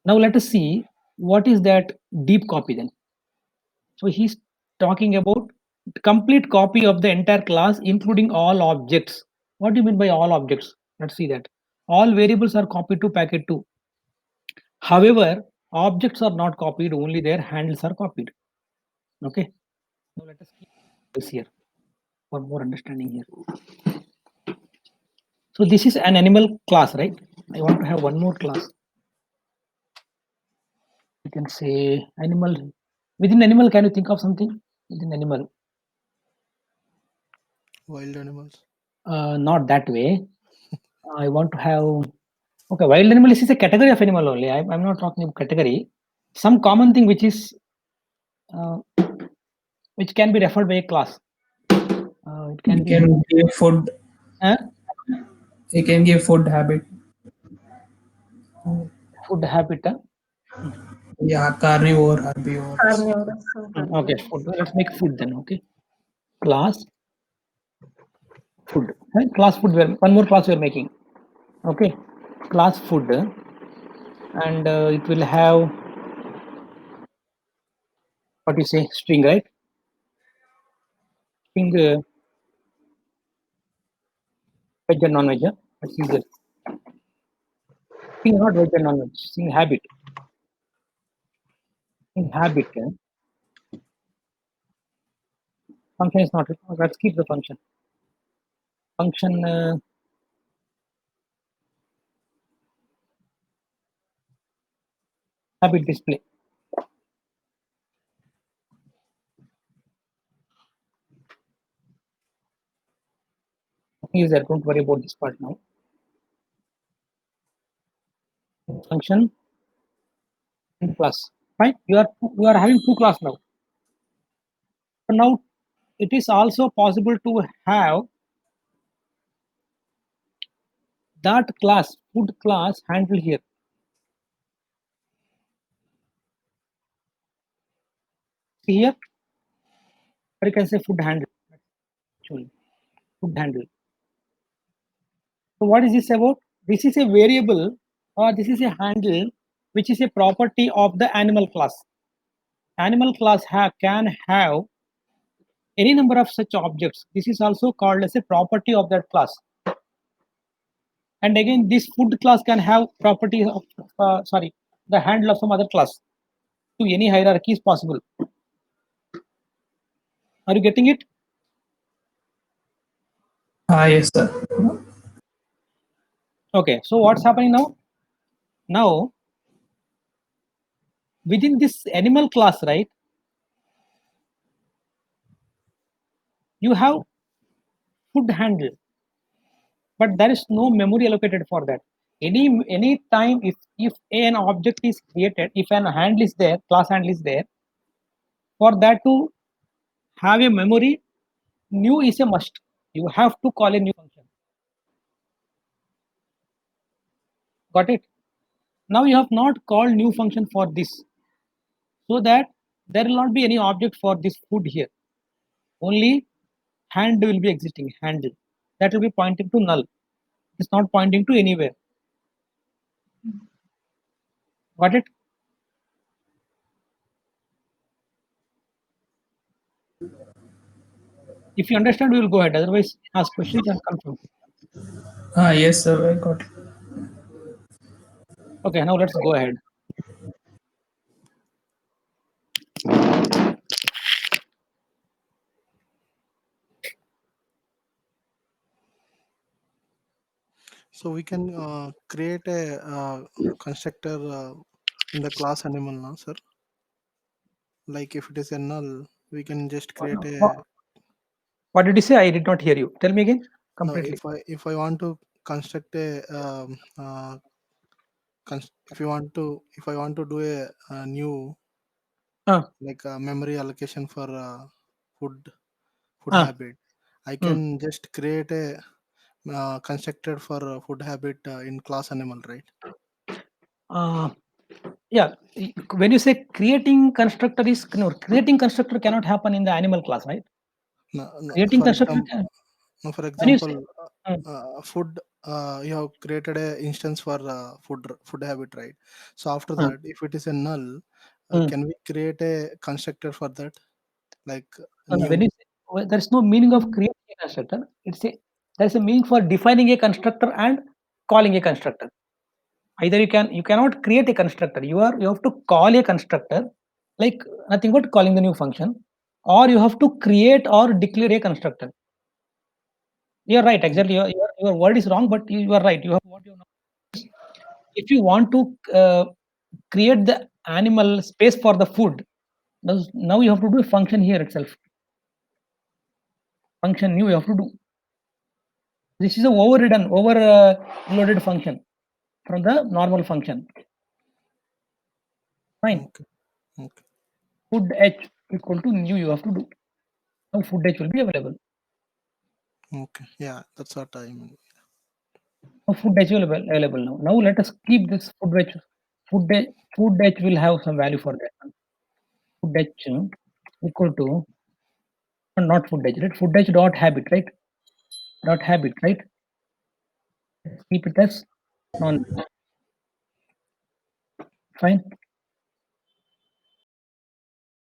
Now let us see what is that deep copy then. So he's talking about complete copy of the entire class, including all objects. What do you mean by all objects? Let's see that. All variables are copied to packet 2. However, objects are not copied, only their handles are copied. Okay. Now let us keep this here for more understanding here. So this is an animal class, right? I want to have one more class. You can say animal. Within animal, can you think of something? Within animal. Wild animals. Not that way. I want to have. Okay, wild animal is a category of animal only. I'm not talking about category. Some common thing which is which can be referred by a class. It can You be can give food. You can give food habit. food habit. Yeah, carnivore, herbivore. Carnivorous, something. Okay, food. Let's make food then. Okay, class food. Right? Class food. One more class we are making. Okay, class food, and it will have what you say string, right? String veg and non-veg. Let's use it. String not veg and non-veg. String habit. String habit. Function is not. Let's keep the function. Function. Habit display. Use that. Don't worry about this part now. Function and class. Fine. You are having two class now. So now it is also possible to have that class, food class, handle here. See here, or you can say food handle. Actually, food handle. So what is this about? This is a variable, or this is a handle, which is a property of the animal class. Animal class can have any number of such objects. This is also called as a property of that class. And again, this food class can have property of the handle of some other class. To any hierarchy is possible. Are you getting it? Yes, sir. Okay, so what's happening now? Now, within this animal class, right, you have food handle, but there is no memory allocated for that. Any time if an object is created, if an handle is there, class handle is there, for that to have a memory, new is a must. You have to call a new function. Got it? Now you have not called new function for this, so that there will not be any object for this food here. Only hand will be existing, handle. That will be pointing to null. It's not pointing to anywhere. Got it? If you understand, we will go ahead. Otherwise, ask questions and confirm. Yes, sir. I got it. Okay, now let's go ahead. So we can create a constructor in the class animal now, sir. Like if it is a null, we can just create a. What did you say? I did not hear you. Tell me again. Completely. No, if I want to construct a if I want to do a new like a memory allocation for food habit, I can just create a constructor for food habit in class animal, right? Yeah. When you say creating constructor is no, creating constructor cannot happen in the animal class, right? No, Creating constructor. for example, food, you have created a instance for food habit, right? So after Uh, that, if it is a null, mm. can we create a constructor for that, like When new? you say, well, there's no meaning of creating a constructor. There's a meaning for defining a constructor and calling a constructor. Either you cannot create a constructor. You have to call a constructor, like nothing but calling the new function, or you have to create or declare a constructor. You're right. Exactly. Your word is wrong, but you are right. You have what you know. If you want to create the animal space for the food, now you have to do a function here itself. Function new you have to do. This is a overloaded function from the normal function. Fine. Okay. Food h equal to new you have to do. Now food h will be available. Okay. Yeah, that's what I mean. Now food h will be available now. Now let us keep this food h will have some value for that one. Food h equal to not food h, right? Food h dot habit, right? Dot habit, right? Keep it as non. Fine.